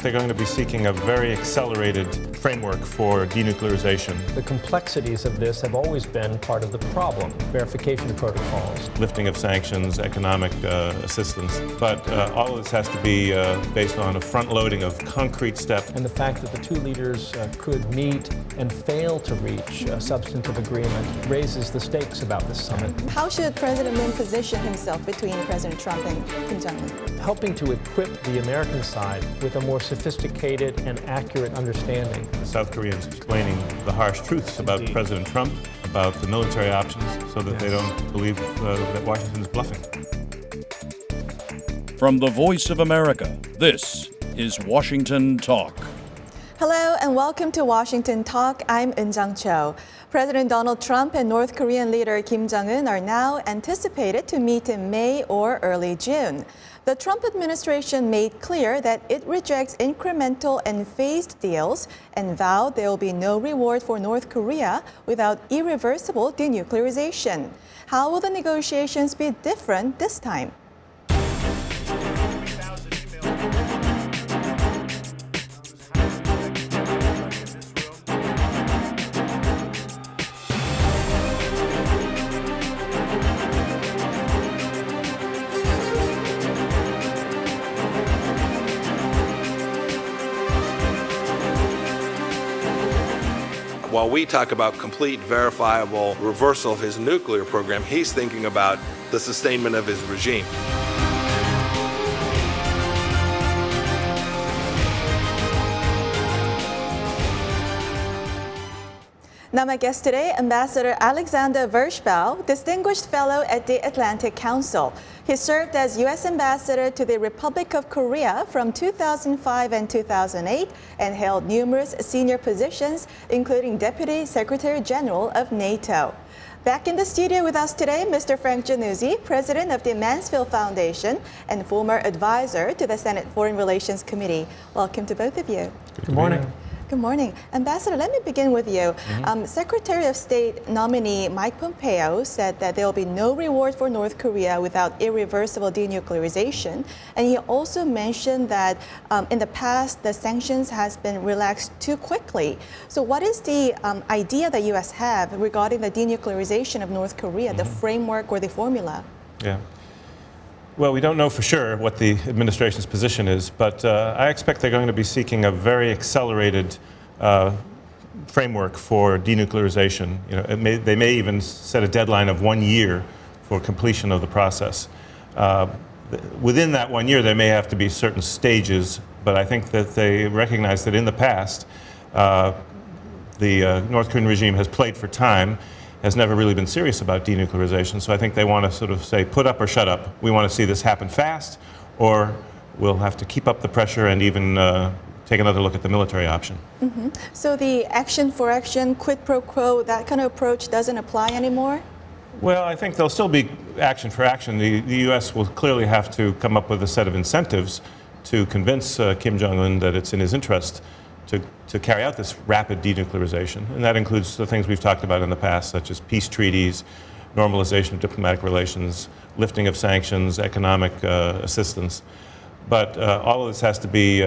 they're going to be seeking a very accelerated framework for denuclearization. The complexities of this have always been part of the problem. Verification protocols. Lifting of sanctions, economic assistance. But all of this has to be based on a front-loading of concrete steps. And the fact that the two leaders could meet and fail to reach a substantive agreement raises the stakes about this summit. How should President Moon position himself between President Trump and Kim Jong-un? Helping to equip the American side with a more sophisticated and accurate understanding. The South Koreans explaining the harsh truths about President Trump, about the military options, so that they don't believe that Washington is bluffing. From the Voice of America, this is Washington Talk. Hello and welcome to Washington Talk. I'm Eun-jung Cho. President Donald Trump and North Korean leader Kim Jong-un are now anticipated to meet in May or early June. The Trump administration made clear that it rejects incremental and phased deals and vowed there will be no reward for North Korea without irreversible denuclearization. How will the negotiations be different this time? While we talk about complete, verifiable reversal of his nuclear program, he's thinking about the sustainment of his regime. Now my guest today, Ambassador Alexander Vershbow, Distinguished Fellow at the Atlantic Council. He served as U.S. Ambassador to the Republic of Korea from 2005 and 2008 and held numerous senior positions, including Deputy Secretary General of NATO. Back in the studio with us today, Mr. Frank Januzzi, President of the Mansfield Foundation and former advisor to the Senate Foreign Relations Committee. Welcome to both of you. Good morning. Good morning. Ambassador, let me begin with you. Secretary of State nominee Mike Pompeo said that there will be no reward for North Korea without irreversible denuclearization. And he also mentioned that in the past, the sanctions has been relaxed too quickly. So what is the idea that U.S. have regarding the denuclearization of North Korea, the framework or the formula? Yeah. Well, we don't know for sure what the administration's position is, but I expect they're going to be seeking a very accelerated framework for denuclearization. You know, they may even set a deadline of 1 year for completion of the process. Within that 1 year, there may have to be certain stages, but I think that they recognize that in the past, the North Korean regime has played for time, has never really been serious about denuclearization. So I think they want to sort of say, put up or shut up. We want to see this happen fast, or we'll have to keep up the pressure and even take another look at the military option. So the action for action, quid pro quo, that kind of approach doesn't apply anymore? Well, I think there'll still be action for action. The U.S. will clearly have to come up with a set of incentives to convince Kim Jong-un that it's in his interest to carry out this rapid denuclearization. And that includes the things we've talked about in the past, such as peace treaties, normalization of diplomatic relations, lifting of sanctions, economic assistance. But all of this has to be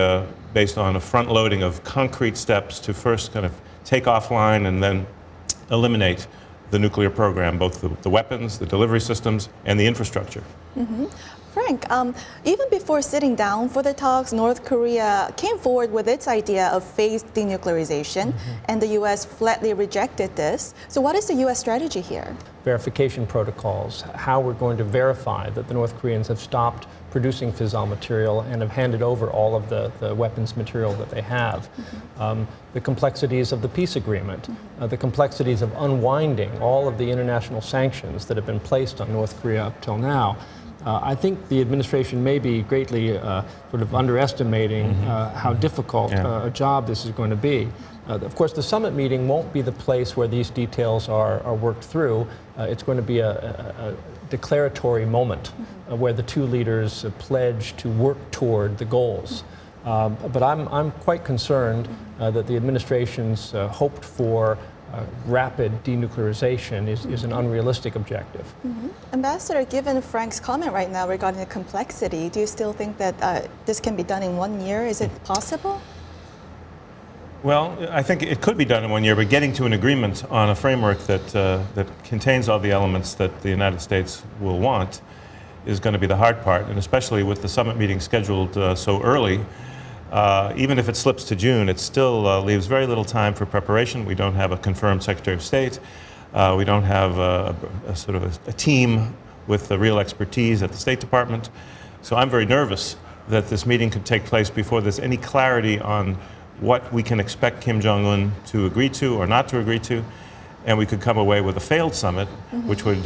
based on a front loading of concrete steps to first kind of take offline and then eliminate the nuclear program, both the weapons, the delivery systems, and the infrastructure. Frank, even before sitting down for the talks, North Korea came forward with its idea of phased denuclearization, and the U.S. flatly rejected this. So what is the U.S. strategy here? Verification protocols, how we're going to verify that the North Koreans have stopped producing fissile material and have handed over all of the weapons material that they have. The complexities of the peace agreement, the complexities of unwinding all of the international sanctions that have been placed on North Korea up till now. I think the administration may be greatly sort of underestimating how difficult a job this is going to be. Of course, the summit meeting won't be the place where these details are worked through. It's going to be a declaratory moment where the two leaders pledge to work toward the goals. But I'm quite concerned that the administration's hoped for rapid denuclearization is an unrealistic objective. Ambassador, given Frank's comment right now regarding the complexity, do you still think that this can be done in 1 year? Is it possible? Well, I think it could be done in 1 year, but getting to an agreement on a framework that contains all the elements that the United States will want is going to be the hard part, and especially with the summit meeting scheduled so early. Even if it slips to June, it still leaves very little time for preparation. We don't have a confirmed Secretary of State. We don't have a sort of a team with the real expertise at the State Department. So I'm very nervous that this meeting could take place before there's any clarity on what we can expect Kim Jong-un to agree to or not to agree to, and we could come away with a failed summit, which would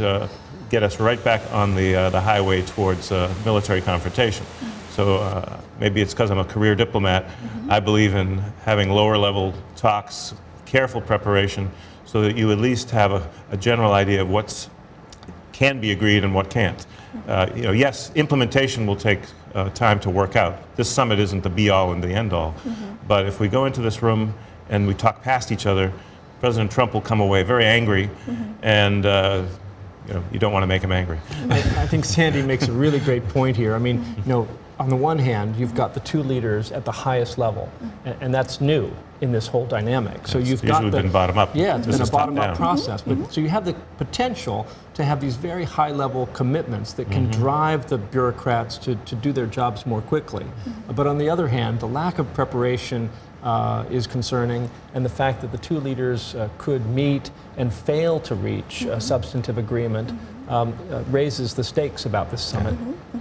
get us right back on the highway towards military confrontation. So maybe it's because I'm a career diplomat. I believe in having lower level talks, careful preparation, so that you at least have a general idea of what can be agreed and what can't. Yes, implementation will take time to work out. This summit isn't the be-all and the end-all. But if we go into this room and we talk past each other, President Trump will come away very angry, and you don't want to make him angry. I think Sandy makes a really great point here. I mean, on the one hand, you've got the two leaders at the highest level, and that's new in this whole dynamic. So It's usually been bottom up. Yeah, it's been a bottom-up top-down. process. But so you have the potential to have these very high-level commitments that can drive the bureaucrats to do their jobs more quickly. But on the other hand, the lack of preparation is concerning, and the fact that the two leaders could meet and fail to reach a substantive agreement raises the stakes about this summit.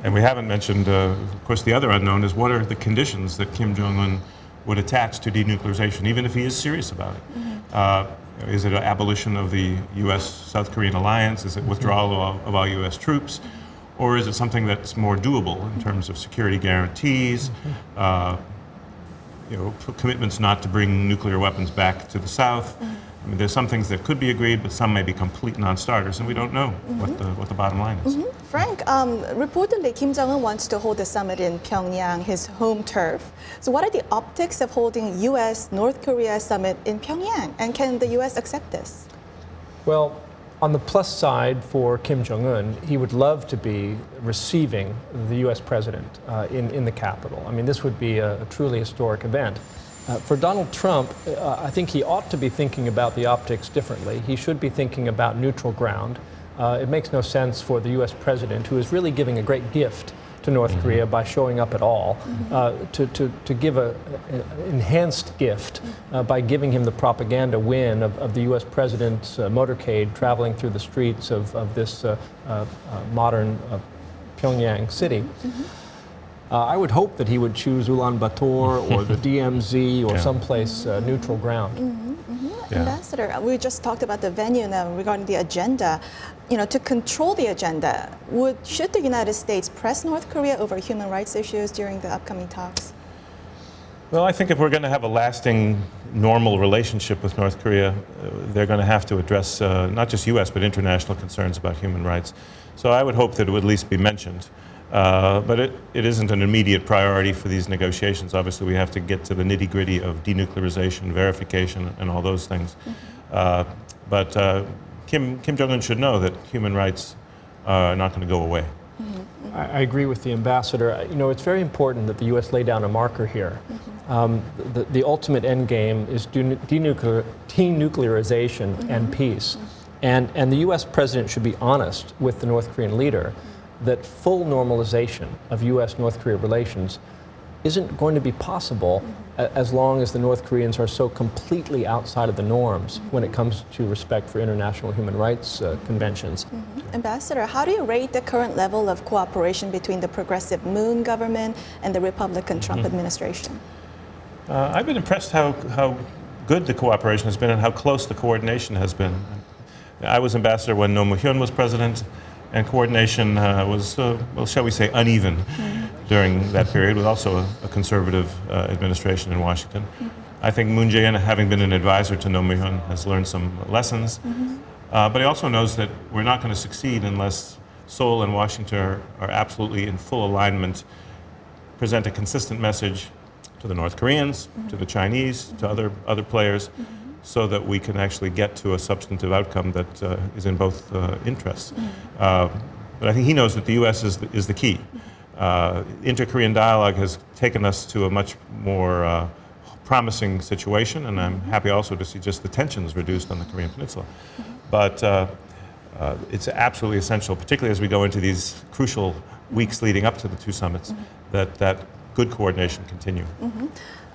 And we haven't mentioned, of course, the other unknown is what are the conditions that Kim Jong-un would attach to denuclearization, even if he is serious about it. Is it an abolition of the U.S.-South Korean alliance? Is it withdrawal of all U.S. troops? Or is it something that's more doable in terms of security guarantees, commitments not to bring nuclear weapons back to the South? I mean, there's some things that could be agreed, but some may be complete non-starters, and we don't know what the bottom line is. Frank, reportedly Kim Jong-un wants to hold the summit in Pyongyang, his home turf. So what are the optics of holding U.S.-North Korea summit in Pyongyang? And can the U.S. accept this? Well, on the plus side for Kim Jong-un, he would love to be receiving the U.S. president in the capital. I mean, this would be a truly historic event. For Donald Trump, I think he ought to be thinking about the optics differently. He should be thinking about neutral ground. It makes no sense for the U.S. president, who is really giving a great gift to North Korea by showing up at all, to give an enhanced gift by giving him the propaganda win of the U.S. president's motorcade traveling through the streets of this modern Pyongyang city. I would hope that he would choose Ulaanbaatar or the DMZ or someplace neutral ground. Yeah. Ambassador, we just talked about the venue now regarding the agenda. To control the agenda, should the United States press North Korea over human rights issues during the upcoming talks? Well, I think if we're going to have a lasting, normal relationship with North Korea, they're going to have to address not just U.S. but international concerns about human rights. So I would hope that it would at least be mentioned. But it isn't an immediate priority for these negotiations. Obviously, we have to get to the nitty-gritty of denuclearization, verification, and all those things. But Kim Jong-un should know that human rights are not going to go away. I agree with the ambassador. It's very important that the U.S. lay down a marker here. The ultimate end game is denuclearization and peace. And the U.S. president should be honest with the North Korean leader that full normalization of U.S.-North Korea relations isn't going to be possible as long as the North Koreans are so completely outside of the norms when it comes to respect for international human rights conventions. Ambassador, how do you rate the current level of cooperation between the progressive Moon government and the Republican Trump administration? I've been impressed how good the cooperation has been and how close the coordination has been. I was ambassador when Roh Moo-hyun was president, and coordination was, well, shall we say, uneven during that period, with also a conservative administration in Washington. I think Moon Jae-in, having been an advisor to Roh Moo-hyun, has learned some lessons. But he also knows that we're not going to succeed unless Seoul and Washington are absolutely in full alignment, present a consistent message to the North Koreans, to the Chinese, to other players, so that we can actually get to a substantive outcome that is in both interests. But I think he knows that the U.S. is the key. Inter-Korean dialogue has taken us to a much more promising situation, and I'm happy also to see just the tensions reduced on the Korean Peninsula. But it's absolutely essential, particularly as we go into these crucial weeks leading up to the two summits, that good coordination continue.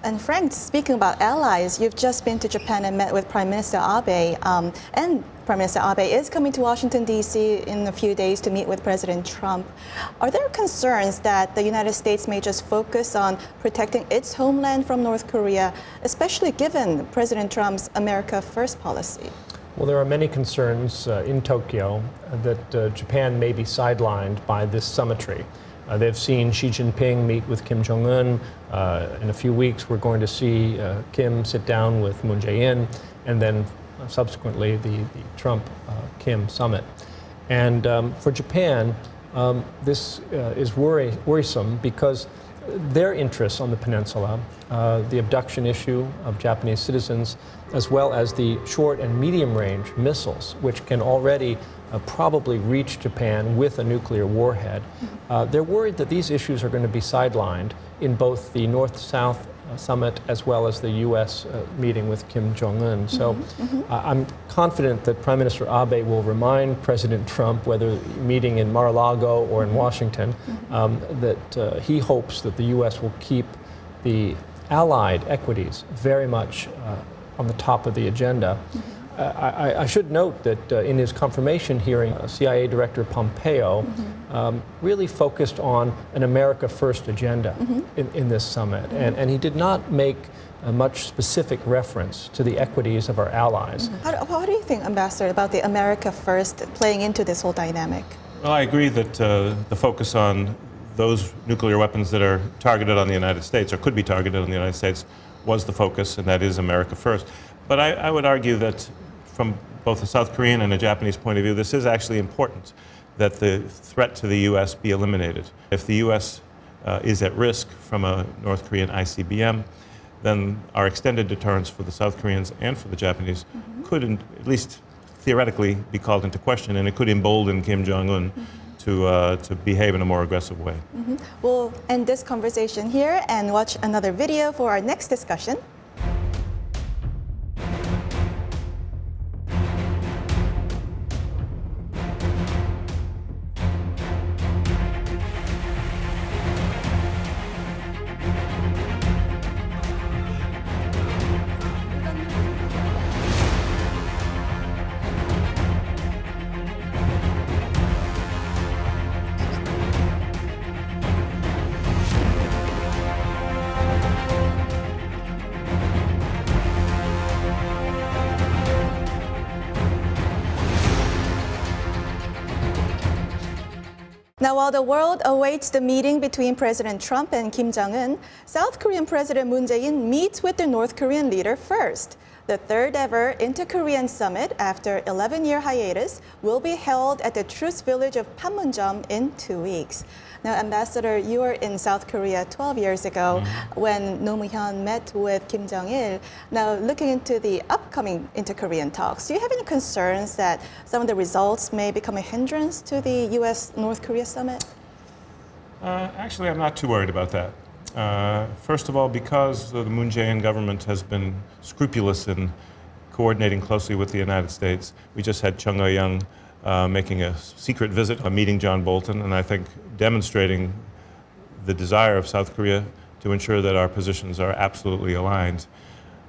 And Frank, speaking about allies, you've just been to Japan and met with Prime Minister Abe, and Prime Minister Abe is coming to Washington, D.C. in a few days to meet with President Trump. Are there concerns that the United States may just focus on protecting its homeland from North Korea, especially given President Trump's America First policy? Well, there are many concerns in Tokyo that Japan may be sidelined by this summitry. They've seen Xi Jinping meet with Kim Jong-un. In a few weeks, we're going to see Kim sit down with Moon Jae-in, and then subsequently the Trump-Kim summit. And for Japan, this is worrisome because their interests on the peninsula, the abduction issue of Japanese citizens, as well as the short and medium-range missiles, which can already probably reach Japan with a nuclear warhead. They're worried that these issues are going to be sidelined in both the North-South summit as well as the U.S. Meeting with Kim Jong-un. So I'm confident that Prime Minister Abe will remind President Trump, whether meeting in Mar-a-Lago or in Washington, that he hopes that the U.S. will keep the allied equities very much on the top of the agenda. I should note that in his confirmation hearing, CIA Director Pompeo really focused on an America First agenda in this summit, and he did not make much specific reference to the equities of our allies. How do you think, Ambassador, about the America First playing into this whole dynamic? Well, I agree that the focus on those nuclear weapons that are targeted on the United States or could be targeted on the United States was the focus, and that is America First. But I would argue that from both a South Korean and a Japanese point of view, this is actually important that the threat to the U.S. be eliminated. If the U.S. Is at risk from a North Korean ICBM, then our extended deterrence for the South Koreans and for the Japanese could, at least theoretically, be called into question, and it could embolden Kim Jong-un to behave in a more aggressive way. We'll end this conversation here and watch another video for our next discussion. Now, while the world awaits the meeting between President Trump and Kim Jong-un, South Korean President Moon Jae-in meets with the North Korean leader first. The third ever Inter-Korean Summit after 11-year hiatus will be held at the Truce Village of Panmunjom in 2 weeks. Now, Ambassador, you were in South Korea 12 years ago when Roh Moo-hyun met with Kim Jong-il. Now, looking into the upcoming inter-Korean talks, do you have any concerns that some of the results may become a hindrance to the U.S.-North Korea summit? Actually, I'm not too worried about that. First of all, because the Moon Jae-in government has been scrupulous in coordinating closely with the United States. We just had Chung Eui-young making a secret visit, meeting John Bolton, and I think demonstrating the desire of South Korea to ensure that our positions are absolutely aligned.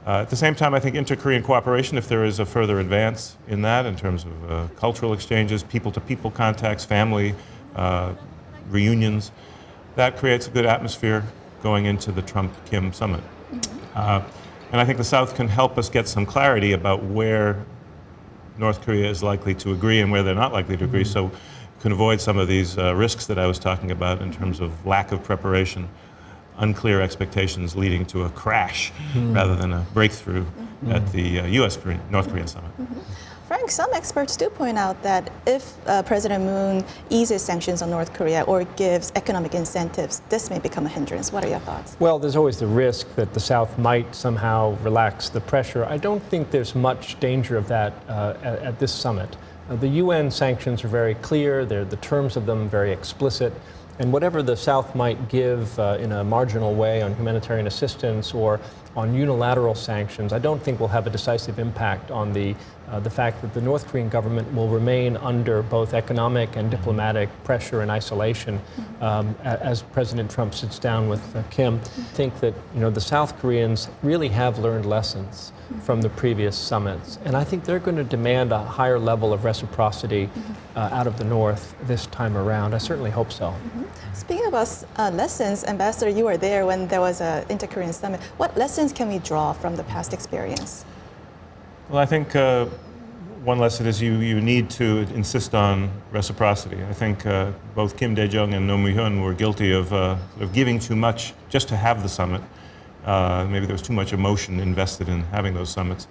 At the same time, I think inter-Korean cooperation, if there is a further advance in that in terms of cultural exchanges, people-to-people contacts, family reunions, that creates a good atmosphere going into the Trump-Kim summit. And I think the South can help us get some clarity about where North Korea is likely to agree and where they're not likely to agree, so can avoid some of these risks that I was talking about in terms of lack of preparation, unclear expectations leading to a crash rather than a breakthrough at the North Korean summit. Frank, some experts do point out that if President Moon eases sanctions on North Korea or gives economic incentives, this may become a hindrance. What are your thoughts? Well, there's always the risk that the South might somehow relax the pressure. I don't think there's much danger of that at this summit. The UN sanctions are very clear. The terms of them very explicit. And whatever the South might give in a marginal way on humanitarian assistance or on unilateral sanctions, I don't think will have a decisive impact on the fact that the North Korean government will remain under both economic and diplomatic pressure and isolation as President Trump sits down with Kim. I think that the South Koreans really have learned lessons from the previous summits, and I think they're going to demand a higher level of reciprocity out of the North this time around. I certainly hope so. Speaking about lessons, Ambassador, you were there when there was an inter-Korean summit. What lessons can we draw from the past experience? Well, I think one lesson is you need to insist on reciprocity. I think both Kim Dae-jung and Roh Moo-hyun were guilty of sort of giving too much just to have the summit. Maybe there was too much emotion invested in having those summits.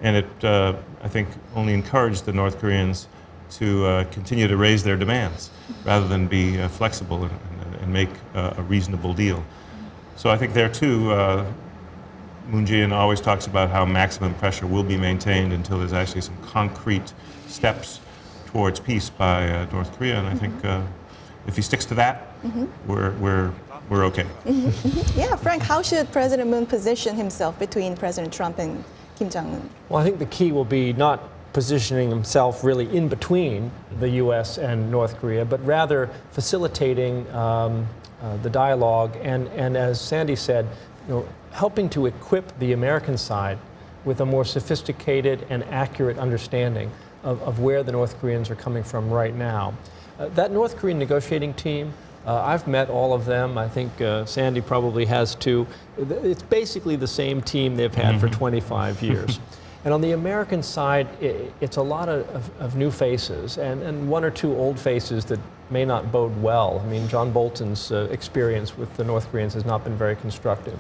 And it, I think, only encouraged the North Koreans to continue to raise their demands rather than be flexible and make a reasonable deal. So I think there too, Moon Jae-in always talks about how maximum pressure will be maintained until there's actually some concrete steps towards peace by North Korea. And I think if he sticks to that, we're okay. Yeah, Frank, how should President Moon position himself between President Trump and Kim Jong-un? Well, I think the key will be not positioning himself really in between the U.S. and North Korea, but rather facilitating the dialogue and as Sandy said, helping to equip the American side with a more sophisticated and accurate understanding of where the North Koreans are coming from right now. That North Korean negotiating team, I've met all of them. I think Sandy probably has too. It's basically the same team they've had for 25 years. And on the American side, it's a lot of new faces and one or two old faces that may not bode well. I mean, John Bolton's experience with the North Koreans has not been very constructive.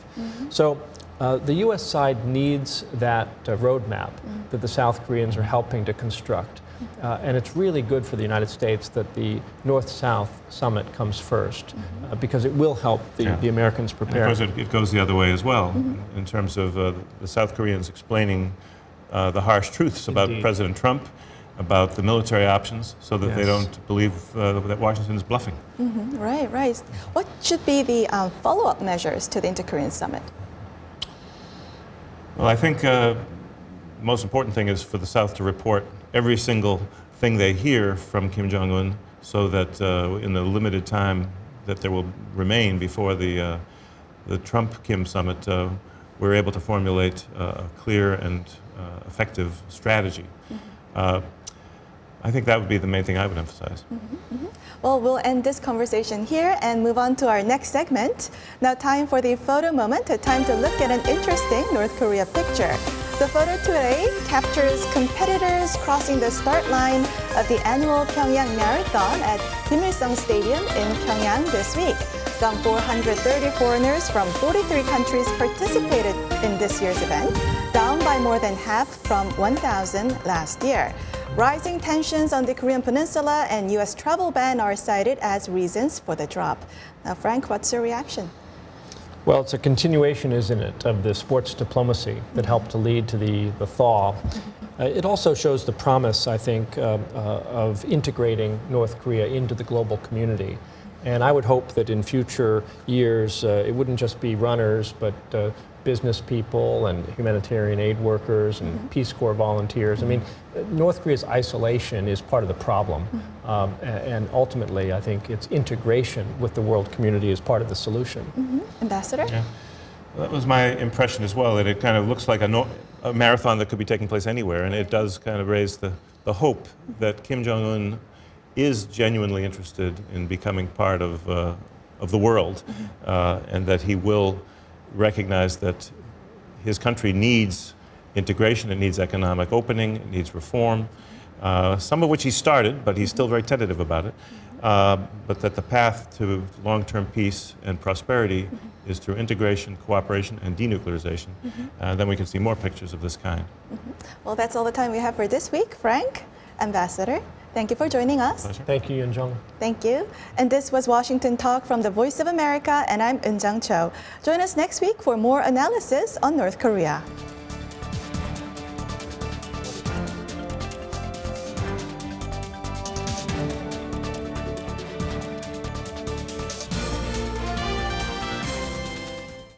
So the U.S. side needs that roadmap that the South Koreans are helping to construct. And it's really good for the United States that the North-South summit comes first because it will help the Americans prepare. And of course, it goes the other way as well in terms of the South Koreans explaining the harsh truths about President Trump, about the military options, so that they don't believe that Washington is bluffing. Right, right. What should be the follow-up measures to the inter-Korean summit? Well, I think the most important thing is for the South to report every single thing they hear from Kim Jong-un so that in the limited time that there will remain before the Trump-Kim summit, we're able to formulate a clear and effective strategy. I think that would be the main thing I would emphasize. Well, we'll end this conversation here and move on to our next segment. Now time for the photo moment, a time to look at an interesting North Korea picture. The photo today captures competitors crossing the start line of the annual Pyongyang Marathon at Kim Il-sung Stadium in Pyongyang this week. Some 430 foreigners from 43 countries participated in this year's event, down by more than half from 1,000 last year. Rising tensions on the Korean Peninsula and U.S. travel ban are cited as reasons for the drop. Now, Frank, what's your reaction? Well, it's a continuation, isn't it, of the sports diplomacy that helped to lead to the thaw. It also shows the promise, I think, of integrating North Korea into the global community. And I would hope that in future years, it wouldn't just be runners, but business people and humanitarian aid workers and Peace Corps volunteers. I mean, North Korea's isolation is part of the problem. And ultimately, I think its integration with the world community is part of the solution. Ambassador? Yeah. Well, that was my impression as well, that it kind of looks like a marathon that could be taking place anywhere, and it does kind of raise the hope that Kim Jong-un is genuinely interested in becoming part of the world, and that he will recognize that his country needs integration, it needs economic opening, it needs reform, some of which he started, but he's still very tentative about it. but that the path to long-term peace and prosperity is through integration, cooperation, and denuclearization. Then we can see more pictures of this kind. Well, that's all the time we have for this week. Frank, Ambassador, thank you for joining us. Pleasure. Thank you, Yoon-jung. Thank you. And this was Washington Talk from the Voice of America, and I'm Eun-jung Cho. Join us next week for more analysis on North Korea.